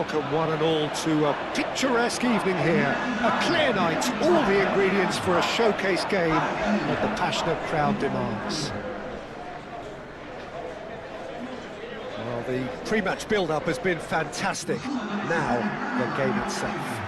welcome one and all to a picturesque evening here. A clear night, all the ingredients for a showcase game that the passionate crowd demands. Well, the pre-match build-up has been fantastic. Now, the game itself.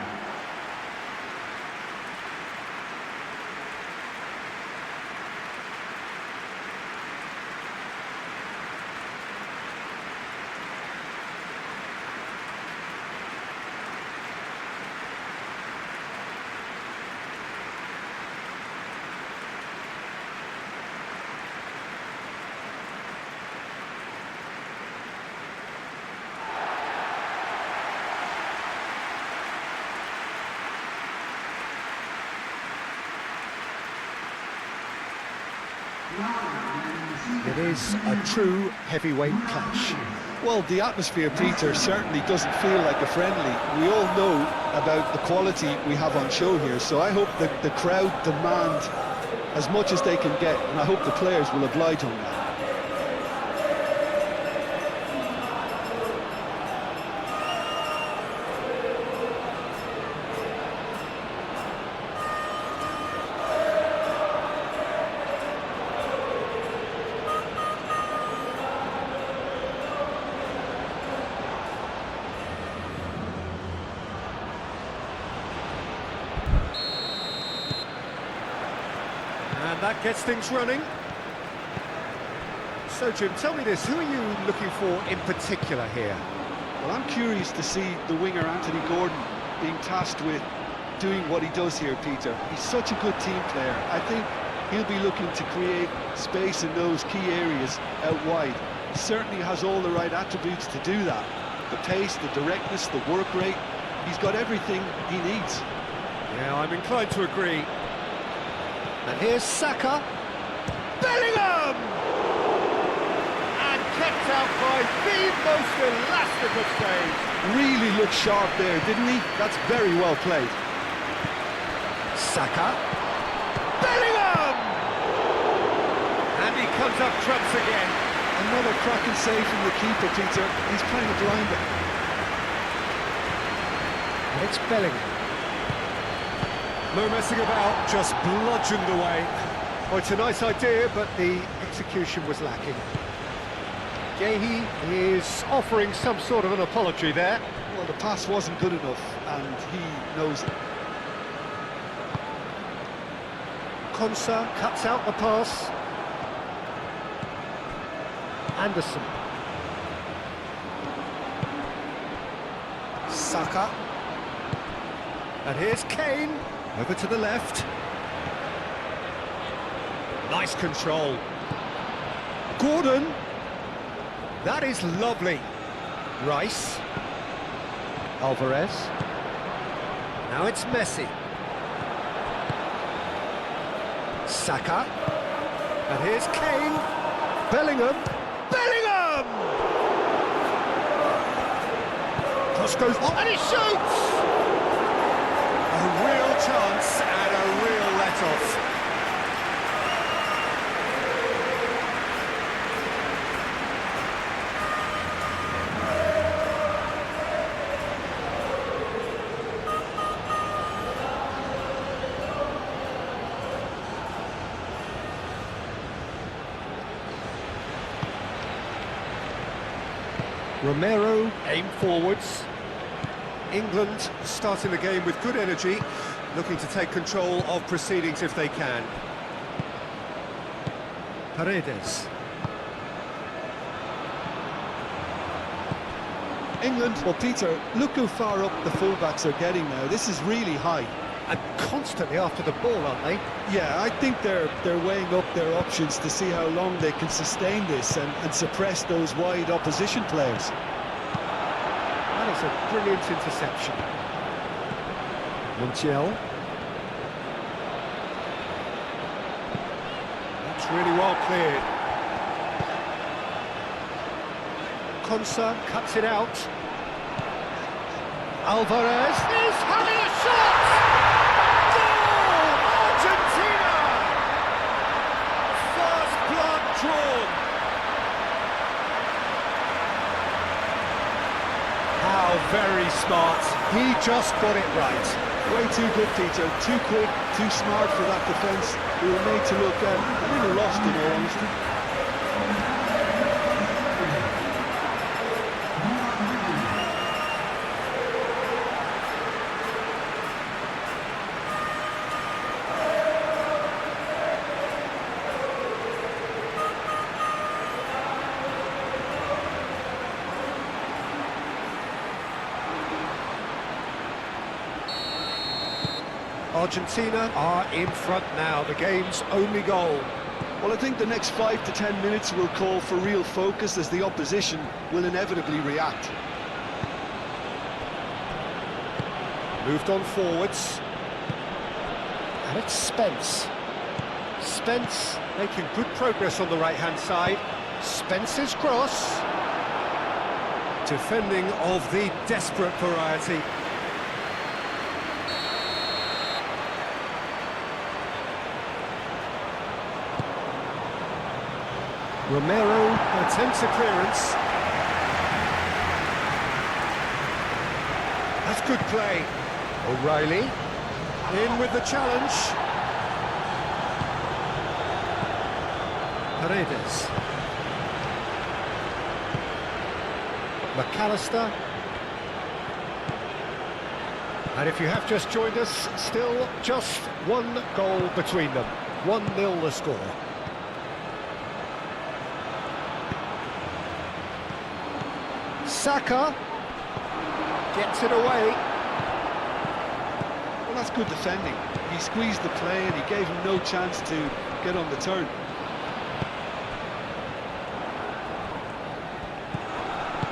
It is a true heavyweight clash. Well, the atmosphere, Peter, certainly doesn't feel like a friendly. We all know about the quality we have on show here, so I hope that the crowd demand as much as they can get, and I hope the players will oblige on that. And that gets things running. So, Jim, tell me this, who are you looking for in particular here? Well, I'm curious to see the winger Anthony Gordon being tasked with doing what he does here, Peter. He's such a good team player. I think he'll be looking to create space in those key areas out wide. He certainly has all the right attributes to do that. The pace, the directness, the work rate. He's got everything he needs. Yeah, I'm inclined to agree. And here's Saka. Bellingham! And kept out by the most elastic of saves. Really looked sharp there, didn't he? That's very well played. Saka. Bellingham! And he comes up trumps again. Another cracking save from the keeper, Peter. He's playing a blinder. And it's Bellingham. No messing about, just bludgeoned away. Oh, it's a nice idea, but the execution was lacking. Gehi is offering some sort of an apology there. Well, the pass wasn't good enough, and he knows it. Konsa cuts out the pass. Anderson. Saka. And here's Kane. Over to the left. Nice control. Gordon. That is lovely. Rice. Alvarez. Now it's Messi. Saka. And here's Kane. Bellingham. Bellingham! Cross goes on and he shoots! A real chance and a real let-off. Romero aim forwards. England starting the game with good energy, looking to take control of proceedings if they can. Paredes. England, well, Peter, look how far up the fullbacks are getting now. This is really high. And constantly after the ball, aren't they? Yeah, I think they're weighing up their options to see how long they can sustain this and suppress those wide opposition players. That is a brilliant interception. Montiel. That's really well cleared. Konsa cuts it out. Alvarez is having a shot! Goal! Argentina! First blood drawn. How Very smart. He just got it right. Way too good, Peter. Too quick, too smart for that defence. We were made to look a little lost, in all honesty. Argentina are in front now, the game's only goal. Well, I think the next 5 to 10 minutes will call for real focus as the opposition will inevitably react. Moved on forwards. And it's Spence. Spence making good progress on the right-hand side. Spence's cross. Defending of the desperate variety. Romero attempts a clearance. That's good play. O'Reilly in with the challenge. Paredes. McAllister. And if you have just joined us, still just one goal between them. 1-0 the score. Saka gets it away. Well, that's good defending. He squeezed the play and he gave him no chance to get on the turn.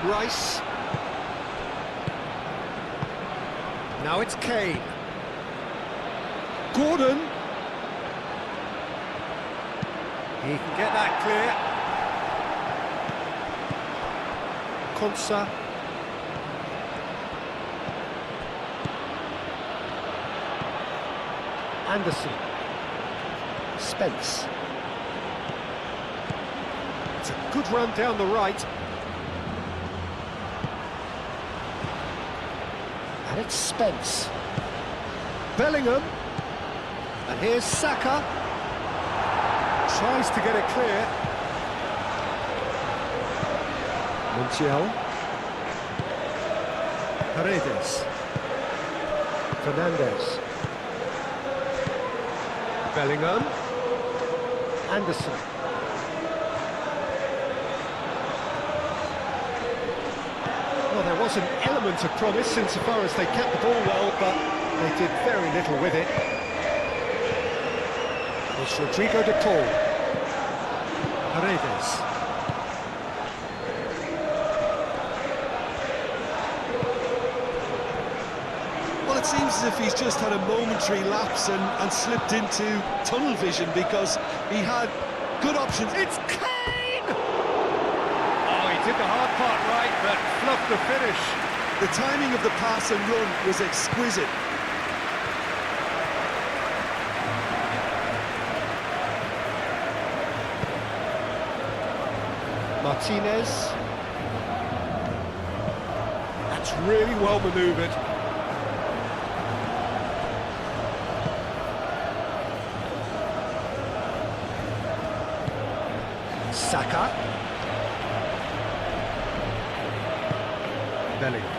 Rice. Now it's Kane. Gordon. He can get that clear. Konsa. Anderson. Spence. It's a good run down the right. And it's Spence. Bellingham. And here's Saka. Tries to get it clear. Montiel. Paredes. Fernandez. Bellingham. Anderson. Well, there was an element of promise insofar as they kept the ball well, but they did very little with it. It's Rodrigo de Paul. Paredes. It seems as if he's just had a momentary lapse and slipped into tunnel vision because he had good options. It's Kane! Oh, he did the hard part right, but fluffed the finish. The timing of the pass and run was exquisite. Martinez. That's really well manoeuvred. Saka. Bellingham.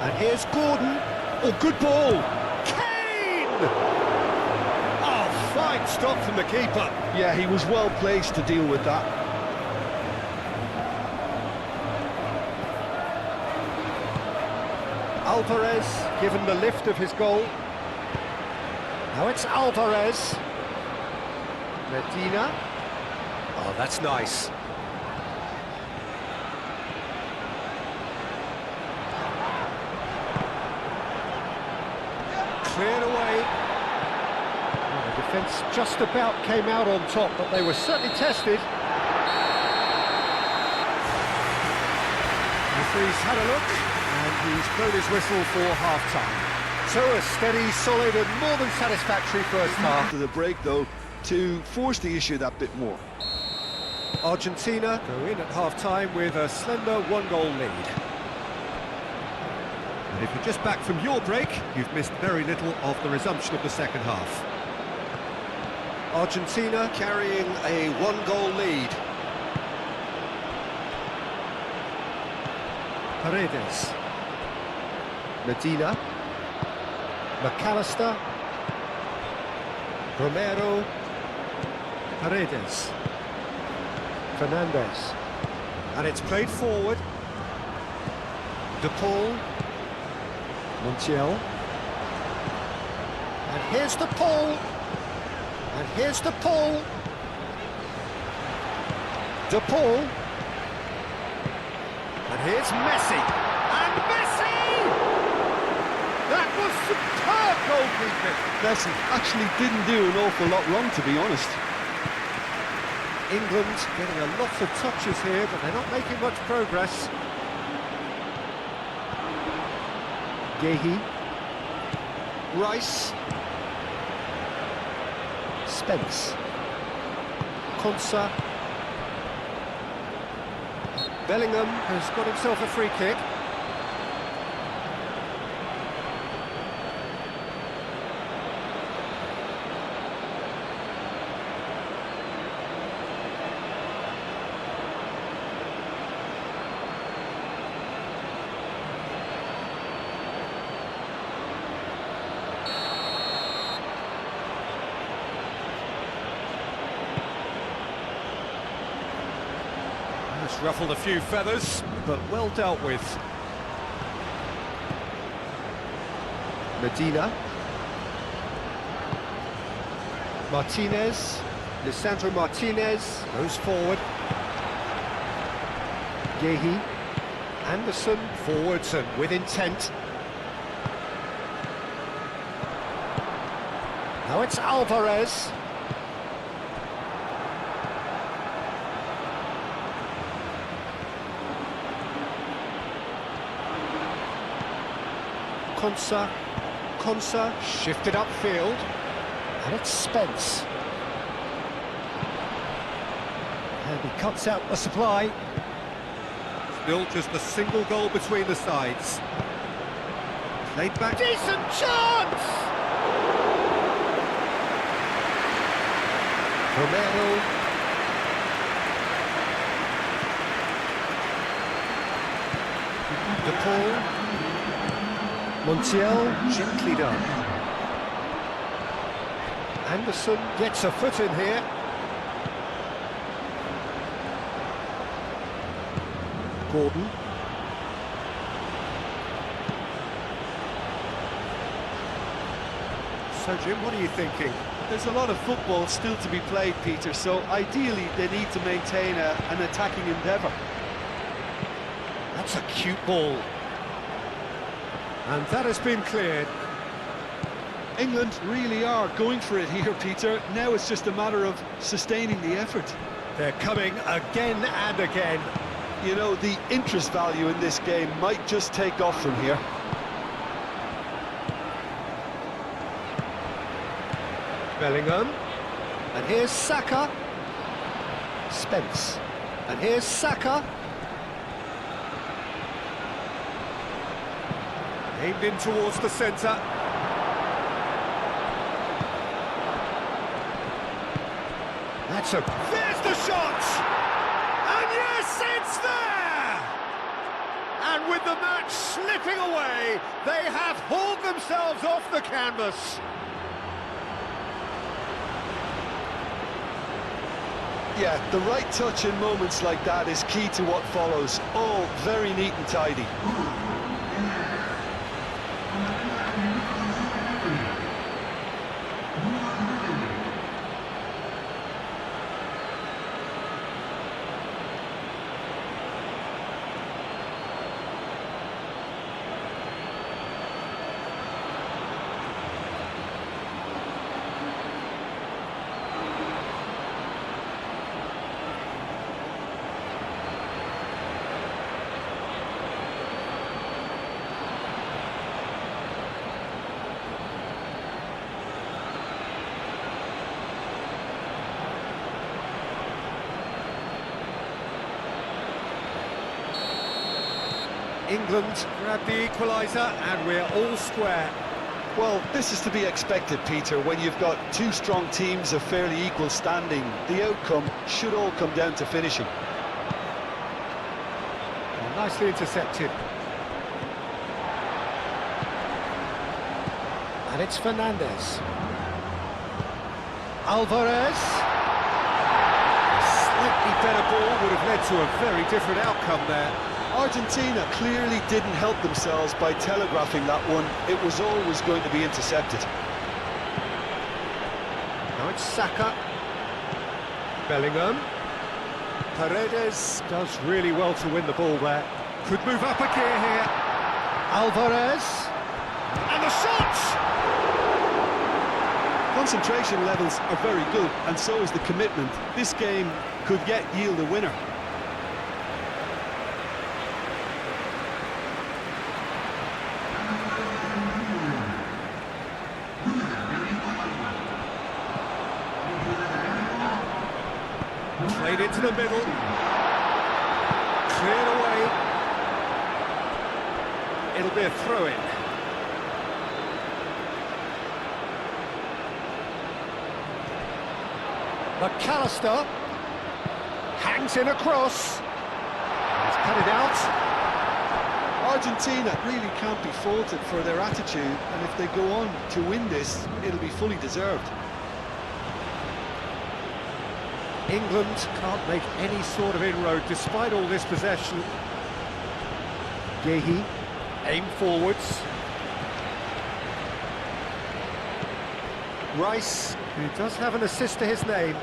And here's Gordon. Oh, good ball. Kane! Oh, fine stop from the keeper. Yeah, he was well placed to deal with that. Alvarez given the lift of his goal. Now it's Alvarez. Medina. Oh, that's nice. Cleared away. Well, the defence just about came out on top, but they were certainly tested. The referee's had a look, and he's blown his whistle for half-time. So a steady, solid and more than satisfactory first half. After the break, though, to force the issue that bit more. Argentina go in at half-time with a slender one-goal lead. And if you're just back from your break, you've missed very little of the resumption of the second half. Argentina carrying a one-goal lead. Paredes. Medina. McAllister. Romero. Paredes. Fernandez. And it's played forward. De Paul. Montiel. And here's De Paul. And here's De Paul. De Paul. And here's Messi. And Messi! That was superb goalkeeping. Messi actually didn't do an awful lot wrong, to be honest. England getting a lot of touches here, but they're not making much progress. Gehi. Rice. Spence. Konsa. Bellingham has got himself a free kick. It's ruffled a few feathers, but well dealt with. Medina. Martinez. Lisandro Martinez goes forward. Gehi. Anderson forwards and with intent. Now it's Alvarez. Konsa shifted upfield, and it's Spence. And he cuts out the supply. Still just a single goal between the sides. Played back. Decent chance! Romero. De Paul. Montiel, gently done. Anderson gets a foot in here. Gordon. So, Jim, what are you thinking? There's a lot of football still to be played, Peter, so ideally they need to maintain an attacking endeavour. That's a cute ball. And that has been cleared. England really are going for it here, Peter. Now it's just a matter of sustaining the effort. They're coming again and again. You know, the interest value in this game might just take off from here. Bellingham. And here's Saka. Spence. And here's Saka. Aimed in towards the centre. That's a... There's the shot! And yes, it's there! And with the match slipping away, they have hauled themselves off the canvas. Yeah, the right touch in moments like that is key to what follows. All very neat and tidy. England grab the equaliser and we're all square. Well, this is to be expected, Peter, when you've got two strong teams of fairly equal standing. The outcome should all come down to finishing. Well, nicely intercepted. And it's Fernandez. Alvarez. Slightly better ball would have led to a very different outcome there. Argentina clearly didn't help themselves by telegraphing that one. It was always going to be intercepted. Now it's Saka. Bellingham. Paredes does really well to win the ball there. Could move up a gear here. Alvarez. And the shot! Concentration levels are very good, and so is the commitment. This game could yet yield a winner. Played into the middle. Cleared away. It'll be a throw-in. McAllister hangs in across. He's cut it out. Argentina really can't be faulted for their attitude, and if they go on to win this, it'll be fully deserved. England can't make any sort of inroad despite all this possession. Gehi, aim forwards. Rice, who does have an assist to his name.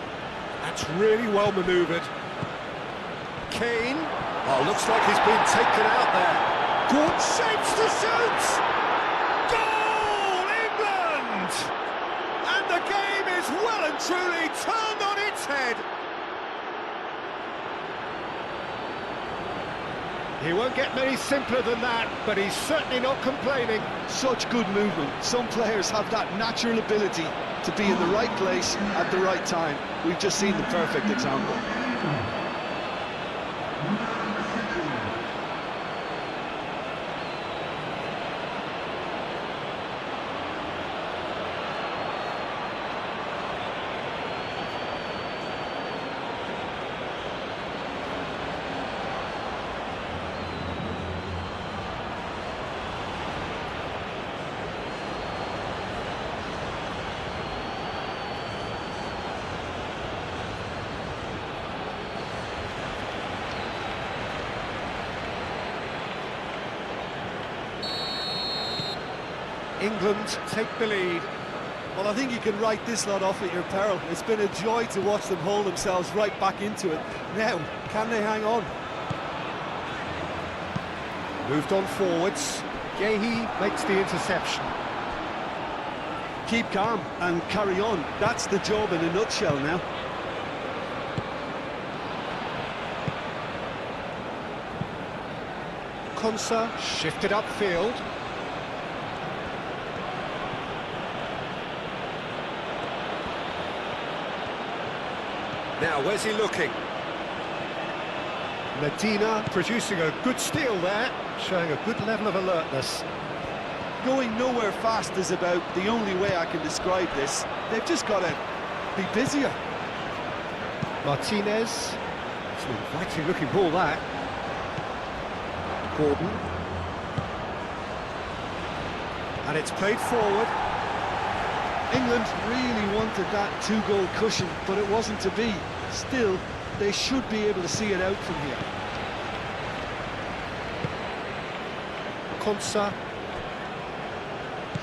That's really well manoeuvred. Kane. Oh, looks like he's been taken out there. Good shapes to shoot! Goal, England! And the game is well and truly turned on its head. He won't get many simpler than that, but he's certainly not complaining. Such good movement. Some players have that natural ability to be in the right place at the right time. We've just seen the perfect example. England take the lead. Well, I think you can write this lot off at your peril. It's been a joy to watch them hold themselves right back into it. Now, can they hang on? Moved on forwards. Gehi makes the interception. Keep calm and carry on. That's the job in a nutshell now. Konsa shifted upfield. Now, where's he looking? Medina producing a good steal there, showing a good level of alertness. Going nowhere fast is about the only way I can describe this. They've just got to be busier. Martinez. It's an inviting looking ball, that. Gordon. And it's played forward. England really wanted that two-goal cushion, but it wasn't to be. Still, they should be able to see it out from here. Konsa.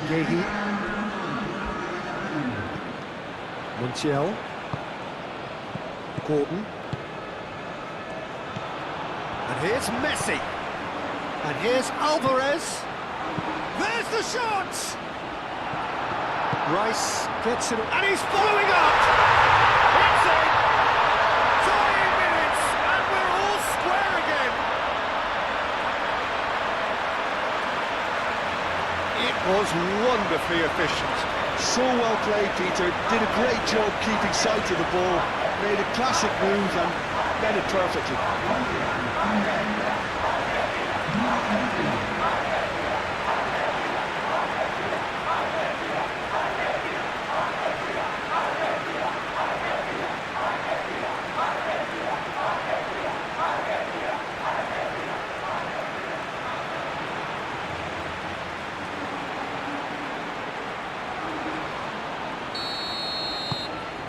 Gehi. Montiel. Gordon. And here's Messi. And here's Alvarez. There's the shot! Rice gets it, and he's following up! It's in! 20 minutes, and we're all square again! It was wonderfully efficient. So well played, Peter. Did a great job keeping sight of the ball. Made a classic move and read it perfectly.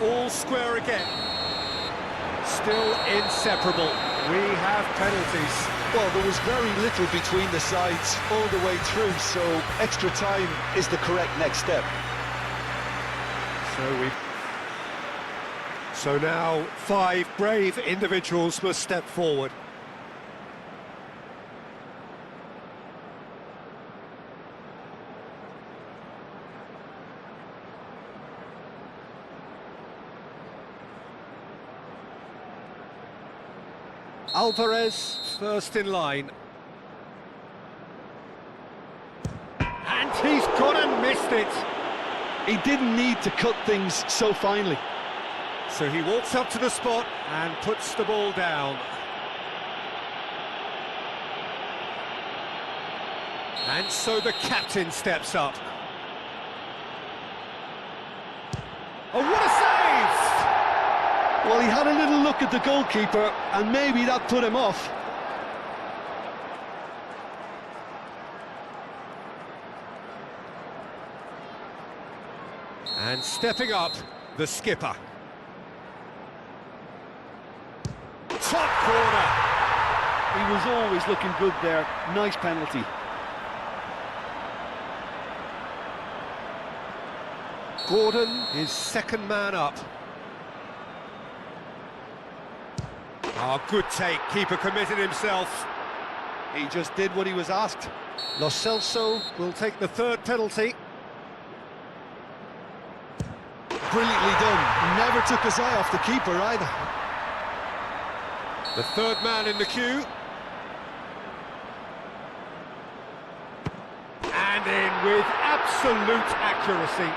all square again. Still inseparable. We have penalties. Well, there was very little between the sides all the way through, so extra time is the correct next step. So now 5 brave individuals must step forward. Alvarez first in line. And he's gone and missed it. He didn't need to cut things so finely. So he walks up to the spot and puts the ball down. And so the captain steps up. Oh, what a save! Well, he had a little look at the goalkeeper, and maybe that put him off. And stepping up, the skipper. Top corner! He was always looking good there. Nice penalty. Gordon is second man up. Oh, good take, keeper committed himself. He just did what he was asked. Lo Celso will take the third penalty. Brilliantly done. Never took his eye off the keeper either. The third man in the queue. And in with absolute accuracy.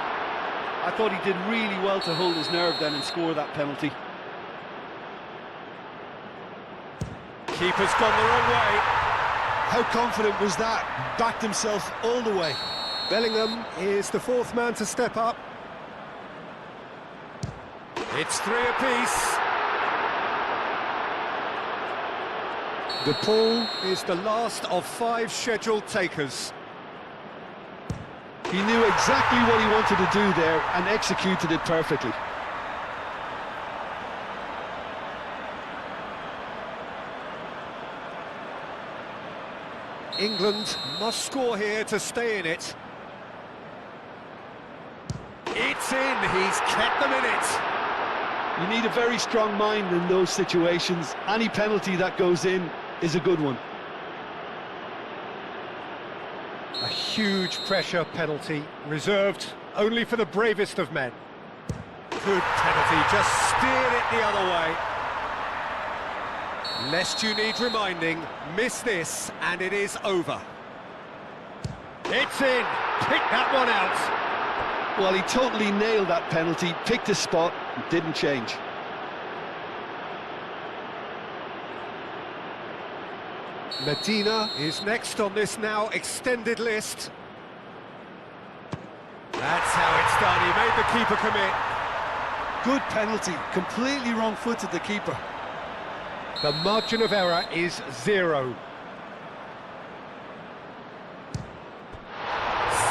I thought he did really well to hold his nerve then and score that penalty. Keeper's gone the wrong way. How confident was that? Backed himself all the way. Bellingham is the fourth man to step up. It's 3 apiece. De Paul is the last of 5 scheduled takers. He knew exactly what he wanted to do there and executed it perfectly. England must score here to stay in it. It's in, he's kept them in it. You need a very strong mind in those situations. Any penalty that goes in is a good one. A huge pressure penalty, reserved only for the bravest of men. Good penalty, just steered it the other way. Lest you need reminding, miss this and it is over. It's in, pick that one out. Well, he totally nailed that penalty, picked his spot, and didn't change. Medina is next on this now extended list. That's how it's done, he made the keeper commit. Good penalty, completely wrong-footed the keeper. The margin of error is 0.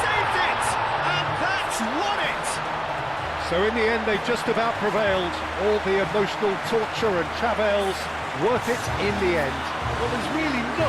Saved it! And that's won it! So in the end, they just about prevailed. All the emotional torture and travails, worth it in the end. Well, there's really nothing